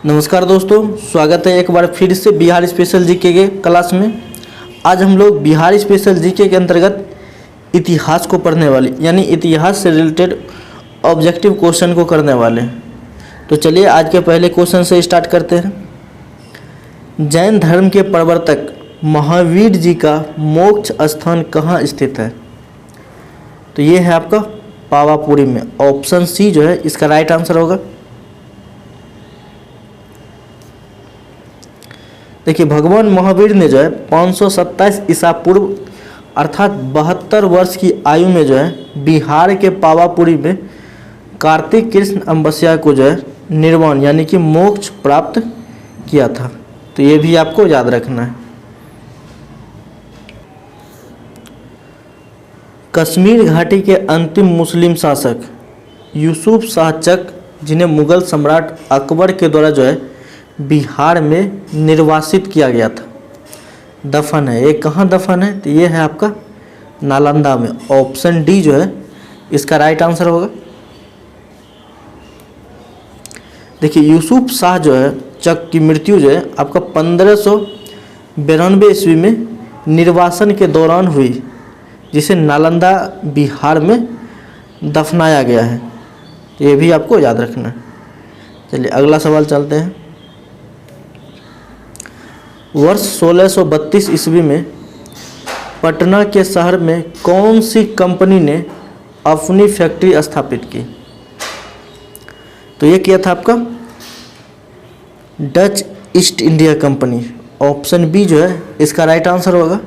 नमस्कार दोस्तों, स्वागत है एक बार फिर से बिहार स्पेशल जीके के क्लास में। आज हम लोग बिहार स्पेशल जीके के अंतर्गत इतिहास को पढ़ने वाले यानी इतिहास से रिलेटेड ऑब्जेक्टिव क्वेश्चन को करने वाले हैं। तो चलिए आज के पहले क्वेश्चन से स्टार्ट करते हैं। जैन धर्म के प्रवर्तक महावीर जी का मोक्ष स्थान कहाँ स्थित है? तो ये है आपका पावापुरी में। ऑप्शन सी जो है इसका राइट आंसर होगा। देखिए, भगवान महावीर ने जो है 527 ईसा पूर्व अर्थात 72 वर्ष की आयु में जो है बिहार के पावापुरी में कार्तिक कृष्ण अमावस्या को जो है निर्वाण यानी कि मोक्ष प्राप्त किया था। तो ये भी आपको याद रखना है। कश्मीर घाटी के अंतिम मुस्लिम शासक यूसुफ शाह चक, जिन्हें मुगल सम्राट अकबर के द्वारा जो है बिहार में निर्वासित किया गया था, दफन है। ये कहाँ दफन है? तो ये है आपका नालंदा में। ऑप्शन डी जो है इसका राइट आंसर होगा। देखिए, यूसुफ शाह जो है चक की मृत्यु जो है आपका 1592 ईस्वी में निर्वासन के दौरान हुई, जिसे नालंदा बिहार में दफनाया गया है। तो ये भी आपको याद रखना है। चलिए अगला सवाल चलते हैं। वर्ष 1632 ईस्वी में पटना के शहर में कौन सी कंपनी ने अपनी फैक्ट्री स्थापित की? तो ये किया था आपका Dutch East India company. Option B जो है इसका राइट आंसर होगा।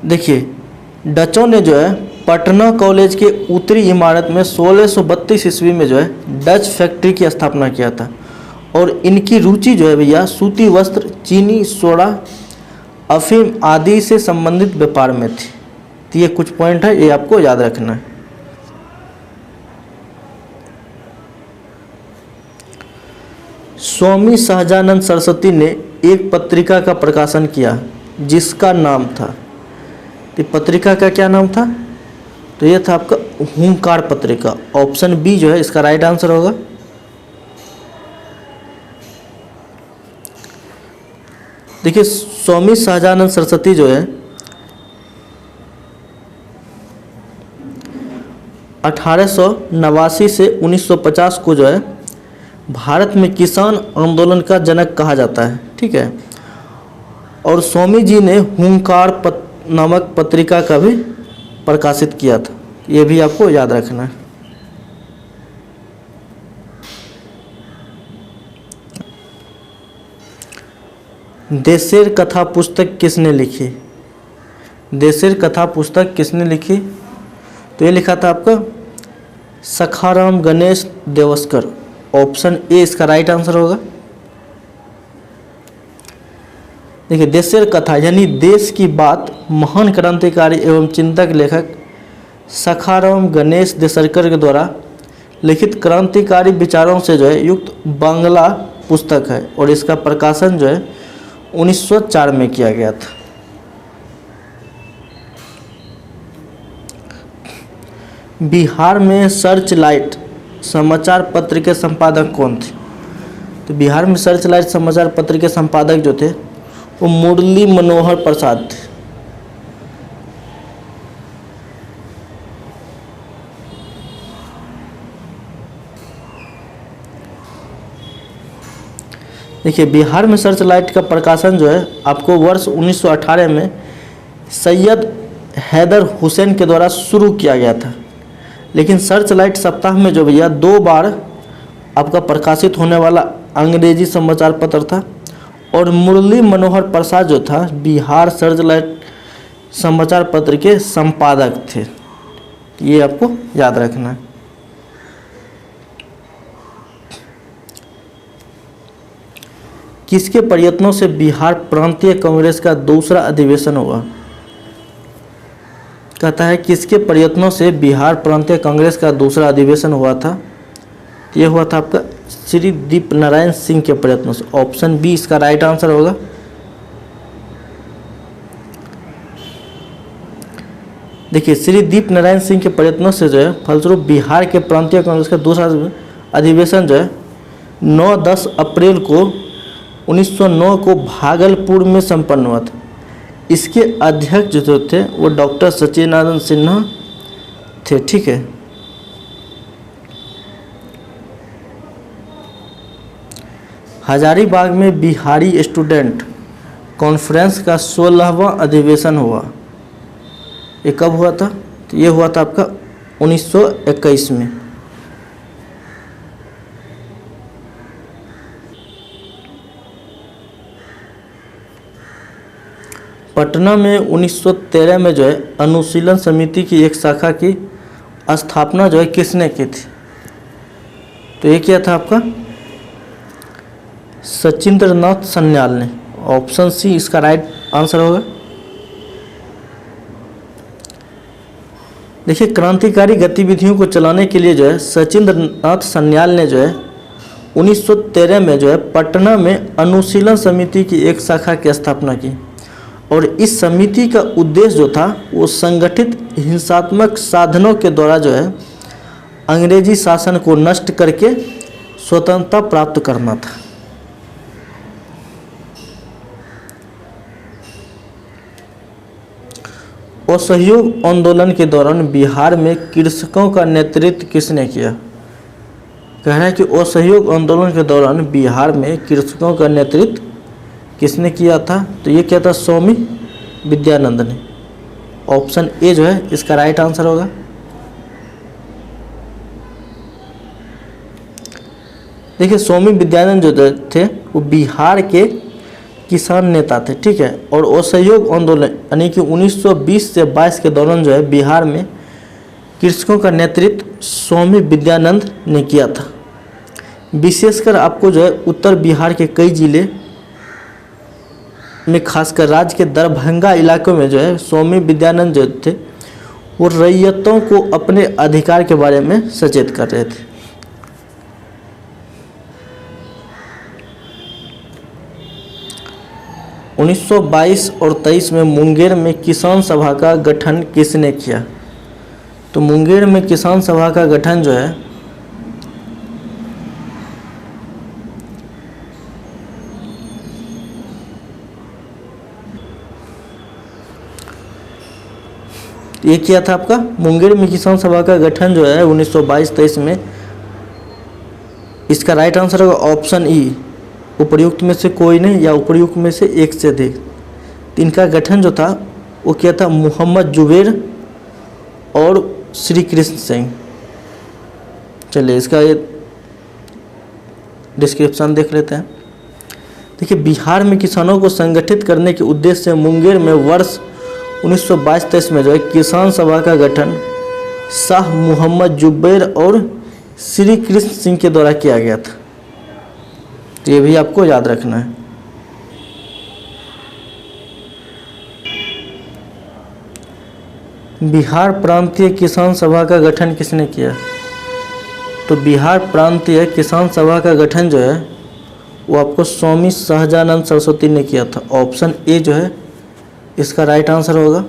देखिए, डचों ने जो है पटना कॉलेज के उत्तरी इमारत में 1632 ईस्वी में जो है डच फैक्ट्री की स्थापना किया था, और इनकी रुचि जो है भैया सूती वस्त्र, चीनी, सोडा, अफीम आदि से संबंधित व्यापार में थी। तो ये कुछ पॉइंट है, ये आपको याद रखना है। स्वामी सहजानंद सरस्वती ने एक पत्रिका का प्रकाशन किया जिसका नाम था, तो पत्रिका का क्या नाम था? तो ये था आपका हुंकार पत्रिका। ऑप्शन बी जो है इसका राइट आंसर होगा। देखिए, स्वामी सहजानंद सरस्वती जो है 1889 से 1950 को जो है भारत में किसान आंदोलन का जनक कहा जाता है, ठीक है। और स्वामी जी ने हुंकार नामक पत्रिका का भी प्रकाशित किया था। ये भी आपको याद रखना है। देशेर कथा पुस्तक किसने लिखी? देशेर कथा पुस्तक किसने लिखी? तो ये लिखा था आपका सखाराम गणेश देवस्कर। ऑप्शन ए इसका राइट आंसर होगा। देखिए, देशेर कथा यानी देश की बात महान क्रांतिकारी एवं चिंतक लेखक सखाराम गणेश देशरकर के द्वारा लिखित क्रांतिकारी विचारों से जो है युक्त बांग्ला पुस्तक है, और इसका प्रकाशन जो है 1904 में किया गया था। बिहार में सर्च लाइट समाचार पत्र के संपादक कौन थे? तो बिहार में सर्च लाइट समाचार पत्र के संपादक जो थे वो मुरली मनोहर प्रसाद थे। देखिए, बिहार में सर्च लाइट का प्रकाशन जो है आपको वर्ष 1918 में सैयद हैदर हुसैन के द्वारा शुरू किया गया था, लेकिन सर्च लाइट सप्ताह में जो भैया 2 बार आपका प्रकाशित होने वाला अंग्रेजी समाचार पत्र था, और मुरली मनोहर प्रसाद जो था बिहार सर्च लाइट समाचार पत्र के संपादक थे। ये आपको याद रखना है। किसके प्रयत्नों से बिहार प्रांतीय कांग्रेस का दूसरा अधिवेशन हुआ? कहता है किसके प्रयत्नों से बिहार प्रांतीय कांग्रेस का दूसरा अधिवेशन हुआ था? ये हुआ था आपका श्री दीप नारायण सिंह के प्रयत्नों से। ऑप्शन बी इसका राइट आंसर होगा। देखिए श्री दीप नारायण सिंह के प्रयत्नों से जो है फलस्वरूप बिहार के प्रांतीय कांग्रेस का दूसरा अधिवेशन जो है 9-10 अप्रैल को 1909 को भागलपुर में संपन्न हुआ था। इसके अध्यक्ष जो थे वो डॉक्टर सच्चिदानंद सिन्हा थे। ठीक है, हजारीबाग में बिहारी स्टूडेंट कॉन्फ्रेंस का 16वां अधिवेशन हुआ। ये कब हुआ था? तो ये हुआ था आपका 1921 में। पटना में 1913 में जो है अनुशीलन समिति की एक शाखा की स्थापना जो है किसने की थी? तो ये क्या था आपका सचिंद्रनाथ सन्याल ने। ऑप्शन सी इसका राइट आंसर होगा। देखिए क्रांतिकारी गतिविधियों को चलाने के लिए जो है सचिंद्रनाथ सन्याल ने जो है 1913 में जो है पटना में अनुशीलन समिति की एक शाखा की स्थापना की और इस समिति का उद्देश्य जो था वो संगठित हिंसात्मक साधनों के द्वारा जो है अंग्रेजी शासन को नष्ट करके स्वतंत्रता प्राप्त करना था। असहयोग आंदोलन के दौरान बिहार में कृषकों का नेतृत्व किसने किया? कह रहा है कि असहयोग आंदोलन के दौरान बिहार में कृषकों का नेतृत्व किसने किया था? तो ये क्या था स्वामी विद्यानंद ने। ऑप्शन ए जो है इसका राइट आंसर होगा। देखिए स्वामी विद्यानंद जो थे वो बिहार के किसान नेता थे। ठीक है, और असहयोग आंदोलन यानी कि 1920 से 22 के दौरान जो है बिहार में कृषकों का नेतृत्व स्वामी विद्यानंद ने किया था। विशेषकर आपको जो है उत्तर बिहार के कई जिले में खासकर राज्य के दरभंगा इलाकों में जो है स्वामी विद्यानंद जो थे वो रैयतों को अपने अधिकार के बारे में सचेत कर रहे थे। उन्नीस 1922 और 23 में मुंगेर में किसान सभा का गठन किसने किया? तो मुंगेर में किसान सभा का गठन जो है ये किया था आपका मुंगेर में किसान सभा का गठन जो है 1922-23 में। इसका राइट आंसर होगा ऑप्शन ई, उपर्युक्त में से कोई नहीं या उपर्युक्त में से एक से अधिक। तो इनका गठन जो था वो किया था मोहम्मद जुबैर और श्री कृष्ण सिंह। चलिए इसका ये डिस्क्रिप्शन देख लेते हैं। देखिए बिहार में किसानों को संगठित करने के उद्देश्य से मुंगेर में वर्ष 1922-23 में जो है किसान सभा का गठन शाह मोहम्मद जुबैर और श्री कृष्ण सिंह के द्वारा किया गया था। तो ये भी आपको याद रखना है। बिहार प्रांतीय किसान सभा का गठन किसने किया? तो बिहार प्रांतीय किसान सभा का गठन जो है वो आपको स्वामी सहजानंद सरस्वती ने किया था। ऑप्शन ए जो है इसका राइट आंसर होगा।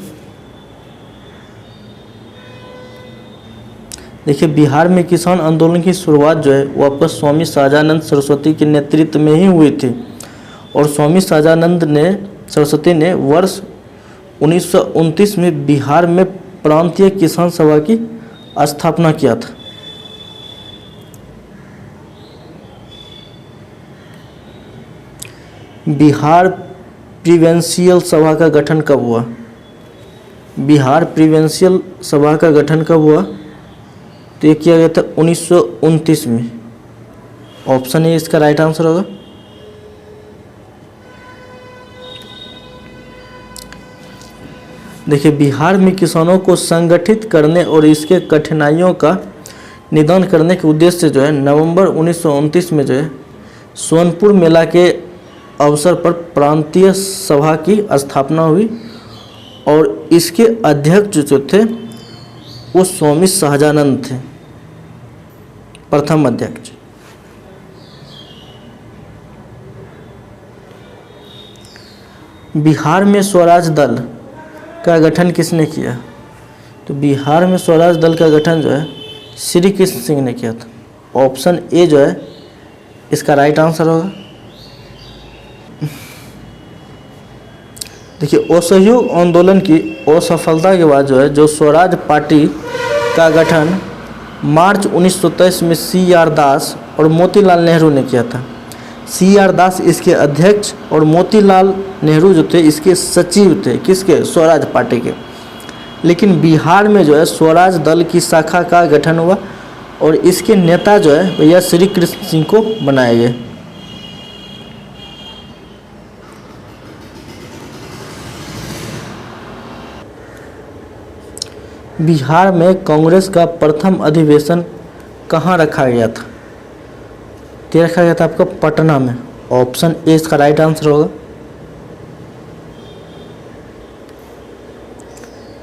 देखिए बिहार में किसान आंदोलन की शुरुआत जो है वो आपको स्वामी सहजानंद सरस्वती के नेतृत्व में ही हुई थी और स्वामी सहजानंद सरस्वती ने वर्ष 1929 में बिहार में प्रांतीय किसान सभा की स्थापना किया था। बिहार प्रीवेंशियल सभा का गठन कब हुआ? बिहार प्रीवेंशियल सभा का गठन कब हुआ? तो ये किया गया था 1929 में। ऑप्शन ए इसका राइट आंसर होगा। देखिए बिहार में किसानों को संगठित करने और इसके कठिनाइयों का निदान करने के उद्देश्य से जो है नवंबर 1929 में जो है सोनपुर मेला के अवसर पर प्रांतीय सभा की स्थापना हुई और इसके अध्यक्ष जो थे वो स्वामी सहजानंद थे, प्रथम अध्यक्ष। बिहार में स्वराज दल का गठन किसने किया? तो बिहार में स्वराज दल का गठन जो है श्री कृष्ण सिंह ने किया था। ऑप्शन ए जो है इसका राइट आंसर होगा। देखिए, असहयोग आंदोलन की असफलता के बाद जो है जो स्वराज पार्टी का गठन मार्च 1923 में CR दास और मोतीलाल नेहरू ने किया था। CR दास इसके अध्यक्ष और मोतीलाल नेहरू जो थे इसके सचिव थे, किसके? स्वराज पार्टी के। लेकिन बिहार में जो है स्वराज दल की शाखा का गठन हुआ और इसके नेता जो है भैया श्री कृष्ण सिंह को बनाए गए। बिहार में कांग्रेस का प्रथम अधिवेशन कहाँ रखा गया था? तो रखा गया था आपका पटना में। ऑप्शन ए इसका राइट आंसर होगा।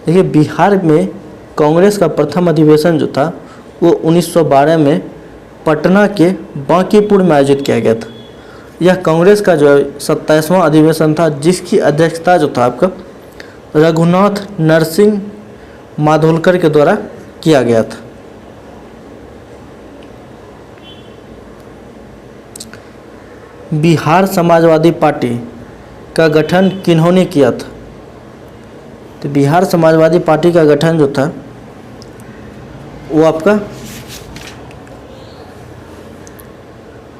देखिए, बिहार में कांग्रेस का प्रथम अधिवेशन जो था वो 1912 में पटना के बांकीपुर में आयोजित किया गया था। यह कांग्रेस का जो है 27वां अधिवेशन था, जिसकी अध्यक्षता जो था आपका रघुनाथ नरसिंह माधोलकर के द्वारा किया गया था। बिहार समाजवादी पार्टी का गठन किन्होंने किया था? तो बिहार समाजवादी पार्टी का गठन जो था वो आपका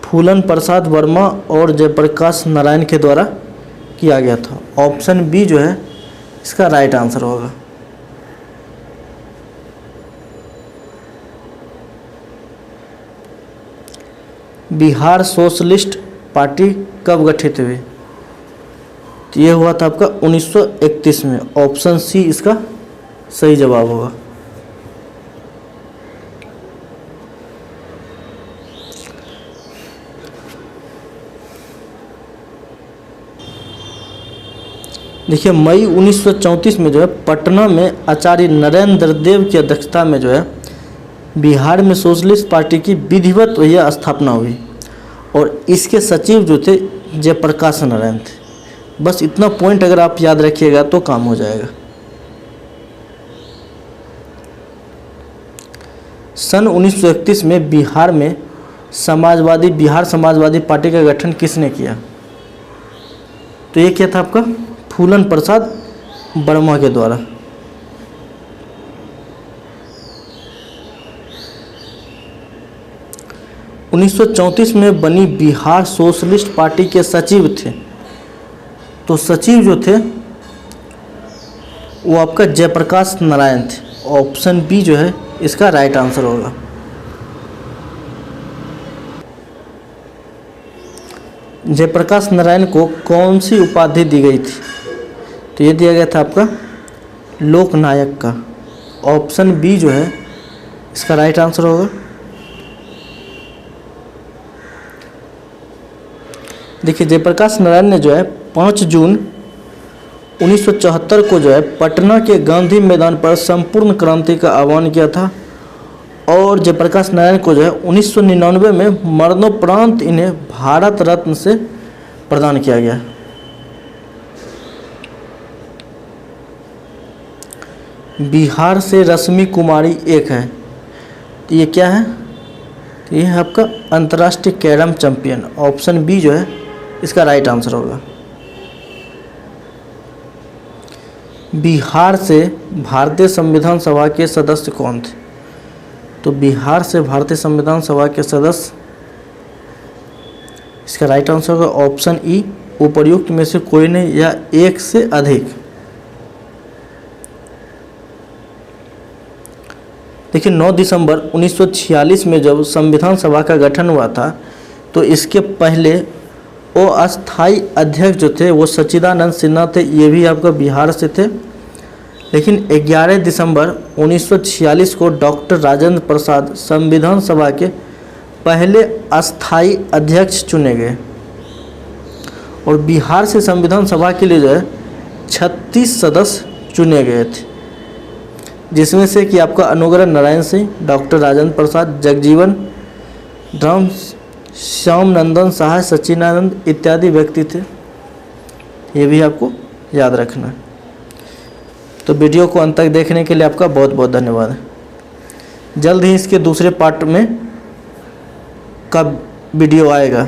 फूलन प्रसाद वर्मा और जयप्रकाश नारायण के द्वारा किया गया था। ऑप्शन बी जो है इसका राइट आंसर होगा। बिहार सोशलिस्ट पार्टी कब गठित हुई? तो ये हुआ था आपका 1931 में। ऑप्शन सी इसका सही जवाब होगा। देखिए, मई 1934 में जो है पटना में आचार्य नरेंद्र देव की अध्यक्षता में जो है बिहार में सोशलिस्ट पार्टी की विधिवत भैया स्थापना हुई और इसके सचिव जो थे जयप्रकाश नारायण थे। बस इतना पॉइंट अगर आप याद रखिएगा तो काम हो जाएगा। सन 1931 में बिहार समाजवादी पार्टी का गठन किसने किया? तो ये क्या था आपका फूलन प्रसाद वर्मा के द्वारा। उन्नीस सौ 1934 में बनी बिहार सोशलिस्ट पार्टी के सचिव थे। तो सचिव जो थे वो आपका जयप्रकाश नारायण थे। ऑप्शन बी जो है इसका राइट आंसर होगा। जयप्रकाश नारायण को कौन सी उपाधि दी गई थी? तो ये दिया गया था आपका लोकनायक का। ऑप्शन बी जो है इसका राइट आंसर होगा। देखिए, जयप्रकाश नारायण ने जो है 5 जून 1974 को जो है पटना के गांधी मैदान पर संपूर्ण क्रांति का आह्वान किया था और जयप्रकाश नारायण को जो है 1999 में मरणोपरांत इन्हें भारत रत्न से प्रदान किया गया। बिहार से रश्मि कुमारी एक है, तो ये क्या है? तो ये है आपका अंतर्राष्ट्रीय कैरम चैंपियन। ऑप्शन बी जो है इसका राइट आंसर होगा। बिहार से भारतीय संविधान सभा के सदस्य कौन थे? तो बिहार से भारतीय संविधान सभा के सदस्य, इसका राइट आंसर होगा ऑप्शन ई, उपर्युक्त में से कोई नहीं या एक से अधिक। देखिए, 9 दिसंबर 1946 में जब संविधान सभा का गठन हुआ था तो इसके पहले वो अस्थाई अध्यक्ष जो थे वो सच्चिदानंद सिन्हा थे। ये भी आपका बिहार से थे। लेकिन 11 दिसंबर 1946 को डॉक्टर राजेंद्र प्रसाद संविधान सभा के पहले अस्थाई अध्यक्ष चुने गए और बिहार से संविधान सभा के लिए जो है 36 सदस्य चुने गए थे, जिसमें से कि आपका अनुग्रह नारायण सिंह, डॉक्टर राजेंद्र प्रसाद, जगजीवन राम, श्याम नंदन सहाय, सच्चिदानंद इत्यादि व्यक्ति थे। ये भी आपको याद रखना है। तो वीडियो को अंत तक देखने के लिए आपका बहुत बहुत धन्यवाद। जल्द ही इसके दूसरे पार्ट में का वीडियो आएगा।